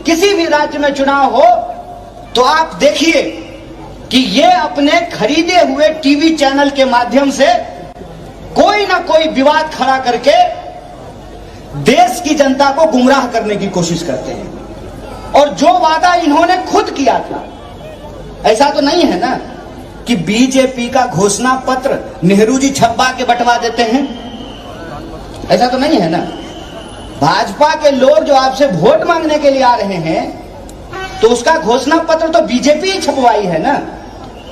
किसी भी राज्य में चुनाव हो तो आप देखिए कि ये अपने खरीदे हुए टीवी चैनल के माध्यम से कोई ना कोई विवाद खड़ा करके देश की जनता को गुमराह करने की कोशिश करते हैं। और जो वादा इन्होंने खुद किया था, ऐसा तो नहीं है ना कि बीजेपी का घोषणा पत्र नेहरू जी छपवा के बंटवा देते हैं, ऐसा तो नहीं है ना। भाजपा के लोग जो आपसे वोट मांगने के लिए आ रहे हैं तो उसका घोषणा पत्र तो बीजेपी ही छपवाई है ना,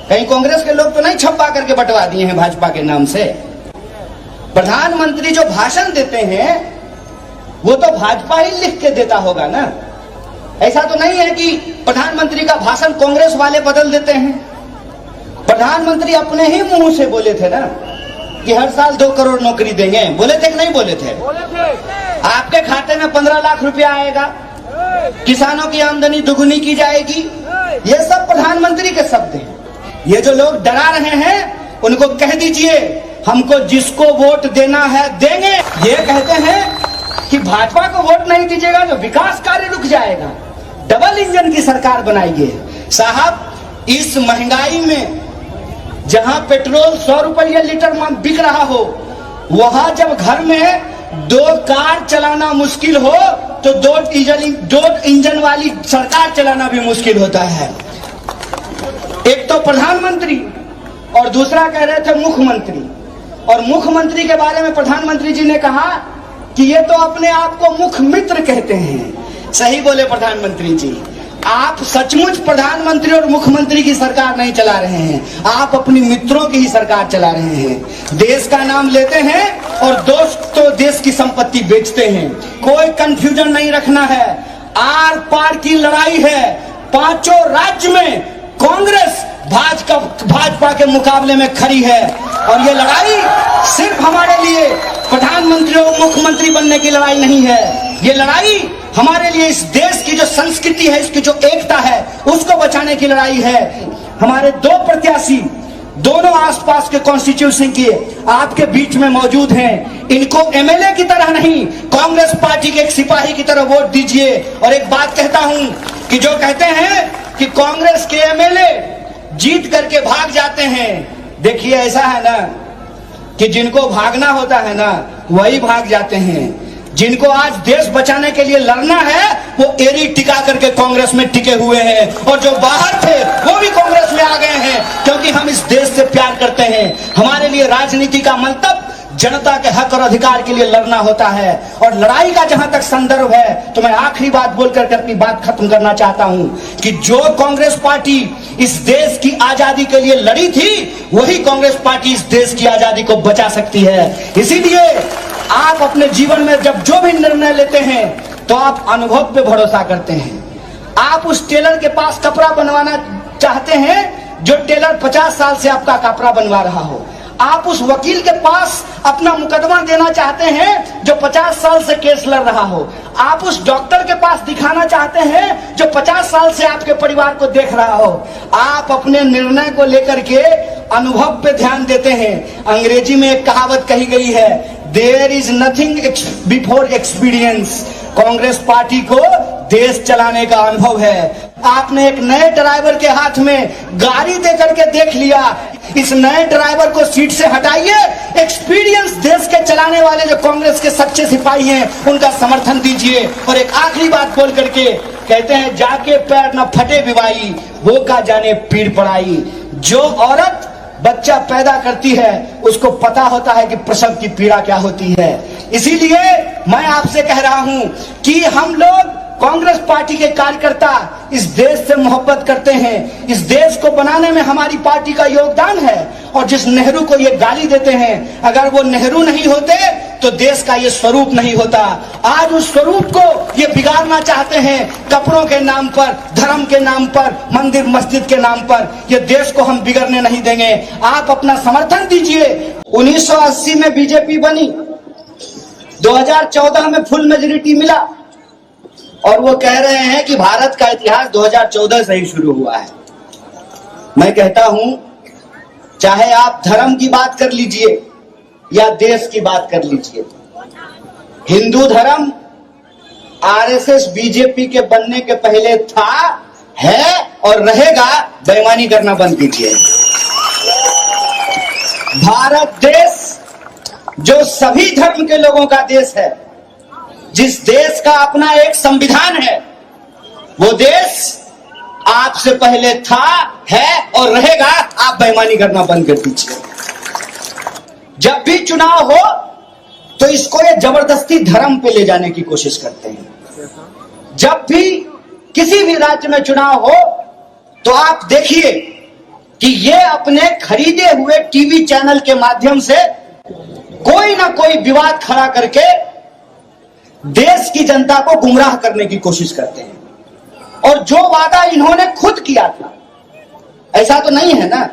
कहीं कांग्रेस के लोग तो नहीं छपवा करके बंटवा दिए हैं भाजपा के नाम से। प्रधानमंत्री जो भाषण देते हैं वो तो भाजपा ही लिख के देता होगा ना, ऐसा तो नहीं है कि प्रधानमंत्री का भाषण कांग्रेस वाले बदल देते हैं। प्रधानमंत्री अपने ही मुंह से बोले थे ना कि हर साल 2 करोड़ नौकरी देंगे, बोले थे कि नहीं बोले थे? आपके खाते में 15 लाख रुपया आएगा, किसानों की आमदनी दुगुनी की जाएगी, ये सब प्रधानमंत्री के शब्द हैं। ये जो लोग डरा रहे हैं उनको कह दीजिए हमको जिसको वोट देना है देंगे। ये कहते हैं कि भाजपा को वोट नहीं दीजिएगा तो विकास कार्य रुक जाएगा, डबल इंजन की सरकार बनाएंगे। साहब, इस महंगाई में जहां पेट्रोल 100 रुपये लीटर बिक रहा हो, वहां जब घर में 2 कार चलाना मुश्किल हो तो 2 इंजन वाली सरकार चलाना भी मुश्किल होता है। एक तो प्रधानमंत्री और दूसरा कह रहे थे मुख्यमंत्री, और मुख्यमंत्री के बारे में प्रधानमंत्री जी ने कहा कि ये तो अपने आप को मुख्य मित्र कहते हैं। सही बोले प्रधानमंत्री जी, आप सचमुच प्रधानमंत्री और मुख्यमंत्री की सरकार नहीं चला रहे हैं, आप अपनी मित्रों की ही सरकार चला रहे हैं। देश का नाम लेते हैं और दोस्तों देश की संपत्ति बेचते हैं। कोई कंफ्यूजन नहीं रखना है, आर पार की लड़ाई है। 5 राज्य में कांग्रेस भाजपा के मुकाबले में खड़ी है और ये लड़ाई सिर्फ हमारे लिए प्रधानमंत्री और मुख्यमंत्री बनने की लड़ाई नहीं है, ये लड़ाई हमारे लिए इस देश की जो संस्कृति है, इसकी जो एकता है, उसको बचाने की लड़ाई है। हमारे 2 प्रत्याशी दोनों आसपास के कॉन्स्टिट्यूशन के आपके बीच में मौजूद हैं। इनको एमएलए की तरह नहीं, कांग्रेस पार्टी के एक सिपाही की तरह वोट दीजिए। और एक बात कहता हूं कि जो कहते हैं कि कांग्रेस के एमएलए जीत करके भाग जाते हैं, देखिए ऐसा है ना कि जिनको भागना होता है ना वही भाग जाते हैं। जिनको आज देश बचाने के लिए लड़ना है वो एड़ी टिका करके कांग्रेस में टिके हुए हैं, और जो बाहर थे वो भी कांग्रेस में आ गए हैं, क्योंकि हम इस देश से प्यार करते हैं। हमारे लिए राजनीति का मतलब जनता के हक और अधिकार के लिए लड़ना होता है। और लड़ाई का जहां तक संदर्भ है तो मैं आखिरी बात बोलकर अपनी बात खत्म करना चाहता हूं कि जो कांग्रेस पार्टी इस देश की आजादी के लिए लड़ी थी, वही कांग्रेस पार्टी इस देश की आजादी को बचा सकती है। इसीलिए आप अपने जीवन में जब जो भी निर्णय लेते हैं तो आप अनुभव पे भरोसा करते हैं। आप उस टेलर के पास कपड़ा बनवाना चाहते हैं जो टेलर 50 साल से आपका कपड़ा बनवा रहा हो। आप उस वकील के पास अपना मुकदमा देना चाहते हैं जो 50 साल से केस लड़ रहा हो। आप उस डॉक्टर के पास दिखाना चाहते हैं जो 50 साल से आपके परिवार को देख रहा हो। आप अपने निर्णय को लेकर के अनुभव पे ध्यान देते हैं। अंग्रेजी में एक कहावत कही गई है, there is nothing before experience. Congress party को देश चलाने का अनुभव है। आपने एक नए ड्राइवर के हाथ में गाड़ी दे करके देख लिया, इस नए ड्राइवर को सीट से हटाइए। एक्सपीरियंस देश के चलाने वाले जो कांग्रेस के सच्चे सिपाही हैं उनका समर्थन दीजिए। और एक आखिरी बात बोल करके कहते हैं, जाके पैर न फटे विवाई, वो का जाने पीड़ पड़ाई। जो औरत बच्चा पैदा करती है उसको पता होता है कि प्रसव की पीड़ा क्या होती है। इसीलिए मैं आपसे कह रहा हूं कि हम लोग कांग्रेस पार्टी के कार्यकर्ता इस देश से मोहब्बत करते हैं। इस देश को बनाने में हमारी पार्टी का योगदान है। और जिस नेहरू को ये गाली देते हैं, अगर वो नेहरू नहीं होते तो देश का ये स्वरूप नहीं होता। आज उस स्वरूप को ये बिगाड़ना चाहते हैं, कपड़ों के नाम पर, धर्म के नाम पर, मंदिर मस्जिद के नाम पर। ये देश को हम बिगड़ने नहीं देंगे। आप अपना समर्थन दीजिए। 1980 में बीजेपी बनी, 2014 में फुल मेजोरिटी मिला, और वो कह रहे हैं कि भारत का इतिहास 2014 से ही शुरू हुआ है। मैं कहता हूं, चाहे आप धर्म की बात कर लीजिए या देश की बात कर लीजिए, हिंदू धर्म आरएसएस बीजेपी के बनने के पहले था, है और रहेगा। बेईमानी करना बंद कीजिए। भारत देश जो सभी धर्म के लोगों का देश है, जिस देश का अपना एक संविधान है, वो देश आपसे पहले था, है और रहेगा। आप बेईमानी करना बंद कर दीजिए। जब भी चुनाव हो तो इसको ये जबरदस्ती धर्म पे ले जाने की कोशिश करते हैं। जब भी किसी भी राज्य में चुनाव हो तो आप देखिए कि ये अपने खरीदे हुए टीवी चैनल के माध्यम से कोई ना कोई विवाद खड़ा करके देश की जनता को गुमराह करने की कोशिश करते हैं। और जो वादा इन्होंने खुद किया था, ऐसा तो नहीं है ना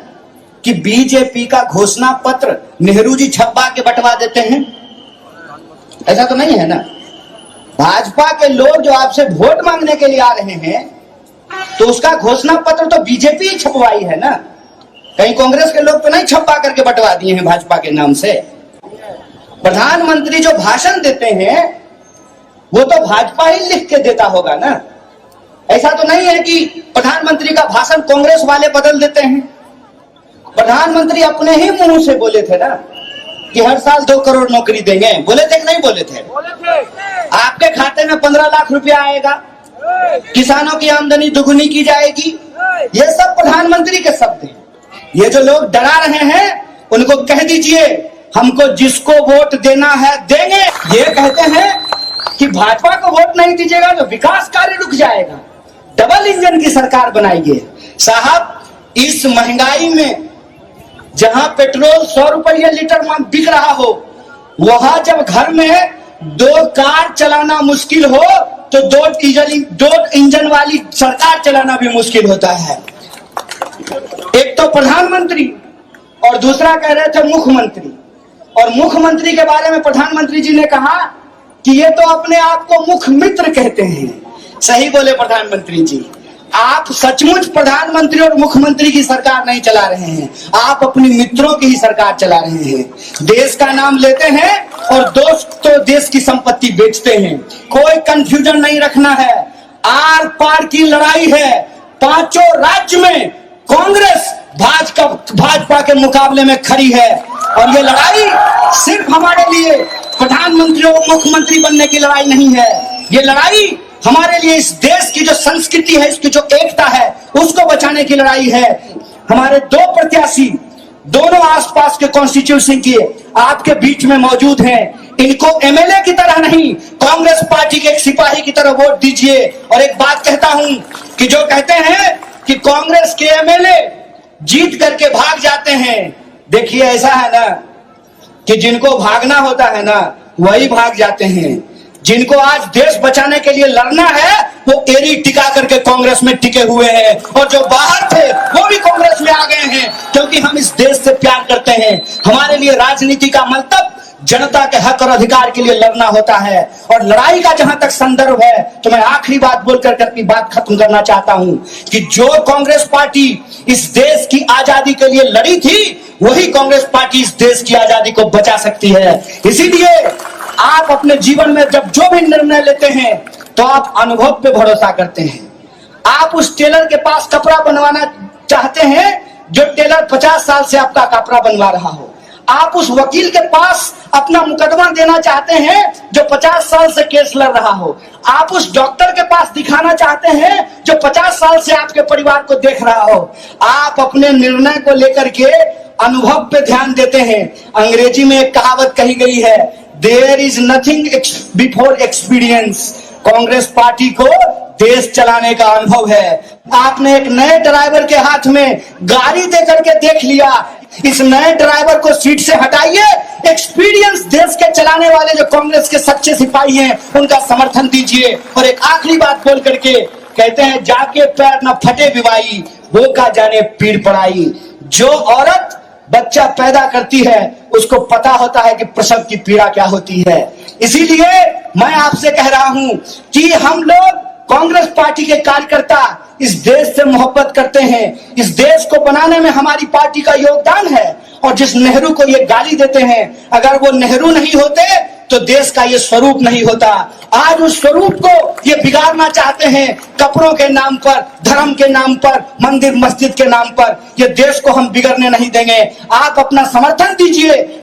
कि बीजेपी का घोषणा पत्र नेहरू जी छपवा के बंटवा देते हैं। ऐसा तो नहीं है ना। भाजपा के लोग जो आपसे वोट मांगने के लिए आ रहे हैं, तो उसका घोषणा पत्र तो बीजेपी ही छपवाई है ना। कहीं कांग्रेस के लोग तो नहीं छपवा करके बंटवा दिए हैं भाजपा के नाम से। प्रधानमंत्री जो भाषण देते हैं वो तो भाजपा ही लिख के देता होगा ना। ऐसा तो नहीं है कि प्रधानमंत्री का भाषण कांग्रेस वाले बदल देते हैं। प्रधानमंत्री अपने ही मुंह से बोले थे ना कि हर साल 2 करोड़ नौकरी देंगे। बोले थे कि नहीं बोले थे? आपके खाते में 15 लाख रुपया आएगा, किसानों की आमदनी दुगुनी की जाएगी। ये सब प्रधानमंत्री के शब्द हैं। ये जो लोग डरा रहे हैं उनको कह दीजिए हमको जिसको वोट देना है देंगे। ये कहते हैं कि भाजपा को वोट नहीं दीजिएगा तो विकास कार्य रुक जाएगा, डबल इंजन की सरकार बनाइए। साहब, इस महंगाई में जहां पेट्रोल 100 रुपये लीटर बिक रहा हो, वहां जब घर में 2 कार चलाना मुश्किल हो तो 2 इंजन वाली सरकार चलाना भी मुश्किल होता है। एक तो प्रधानमंत्री और दूसरा कह रहे थे मुख्यमंत्री। और मुख्यमंत्री के बारे में प्रधानमंत्री जी ने कहा कि ये तो अपने आप को मुख्य मित्र कहते हैं। सही बोले प्रधानमंत्री जी। आप सचमुच प्रधानमंत्री और मुख्यमंत्री की सरकार नहीं चला रहे हैं, आप अपने मित्रों की ही सरकार चला रहे हैं। देश का नाम लेते हैं और दोस्तों देश की संपत्ति बेचते हैं। कोई कंफ्यूजन नहीं रखना है। आर पार की लड़ाई है। 5 राज्य में कांग्रेस भाजपा के मुकाबले में खड़ी है। और ये लड़ाई सिर्फ हमारे लिए प्रधानमंत्री और मुख्यमंत्री बनने की लड़ाई नहीं है। ये लड़ाई हमारे लिए इस देश की जो संस्कृति है, इसकी जो एकता है, उसको बचाने की लड़ाई है। हमारे 2 प्रत्याशी दोनों आसपास के कॉन्स्टिट्यूशन के आपके बीच में मौजूद हैं। इनको एमएलए की तरह नहीं, कांग्रेस पार्टी के एक सिपाही की तरह वोट दीजिए। और एक बात कहता हूं कि जो कहते हैं कि कांग्रेस के एमएलए जीत करके भाग जाते हैं, देखिए ऐसा है ना कि जिनको भागना होता है ना वही भाग जाते हैं। जिनको आज देश बचाने के लिए लड़ना है वो एड़ी टिका करके कांग्रेस में टिके हुए हैं। और जो बाहर थे वो भी कांग्रेस में आ गए हैं, क्योंकि हम इस देश से प्यार करते हैं। हमारे लिए राजनीति का मतलब जनता के हक और अधिकार के लिए लड़ना होता है। और लड़ाई का जहां तक संदर्भ है तो मैं आखिरी बात बोलकर अपनी बात खत्म करना चाहता हूं कि जो कांग्रेस पार्टी इस देश की आजादी के लिए लड़ी थी, वही कांग्रेस पार्टी इस देश की आजादी को बचा सकती है। इसीलिए आप अपने जीवन में जब जो भी निर्णय लेते हैं तो आप अनुभव पे भरोसा करते हैं। आप उस टेलर के पास कपड़ा बनवाना चाहते हैं जो टेलर 50 साल से आपका कपड़ा बनवा रहा हो। आप उस वकील के पास अपना मुकदमा देना चाहते हैं जो 50 साल से केस लड़ रहा हो। आप उस डॉक्टर के पास दिखाना चाहते हैं जो 50 साल से आपके परिवार को देख रहा हो। आप अपने निर्णय को लेकर के अनुभव पे ध्यान देते हैं। अंग्रेजी में एक कहावत कही गई है, there is nothing before experience. Congress party को देश चलाने का अनुभव है। आपने एक नए ड्राइवर के हाथ में गाड़ी दे करके देख लिया, इस नए ड्राइवर को सीट से हटाइए। एक्सपीरियंस देश के चलाने वाले जो कांग्रेस के सच्चे सिपाही हैं उनका समर्थन दीजिए। और एक आखिरी बात बोल करके कहते हैं, जाके पैर न फटे विवाई, वो का जाने पीड़ पड़ाई। जो औरत बच्चा पैदा करती है उसको पता होता है कि प्रसव की पीड़ा क्या होती है। इसीलिए मैं आपसे कह रहा हूं कि हम लोग कांग्रेस पार्टी के कार्यकर्ता इस देश से मोहब्बत करते हैं। इस देश को बनाने में हमारी पार्टी का योगदान है। और जिस नेहरू को ये गाली देते हैं, अगर वो नेहरू नहीं होते तो देश का ये स्वरूप नहीं होता। आज उस स्वरूप को ये बिगाड़ना चाहते हैं, कपड़ों के नाम पर, धर्म के नाम पर, मंदिर मस्जिद के नाम पर। ये देश को हम बिगड़ने नहीं देंगे। आप अपना समर्थन दीजिए।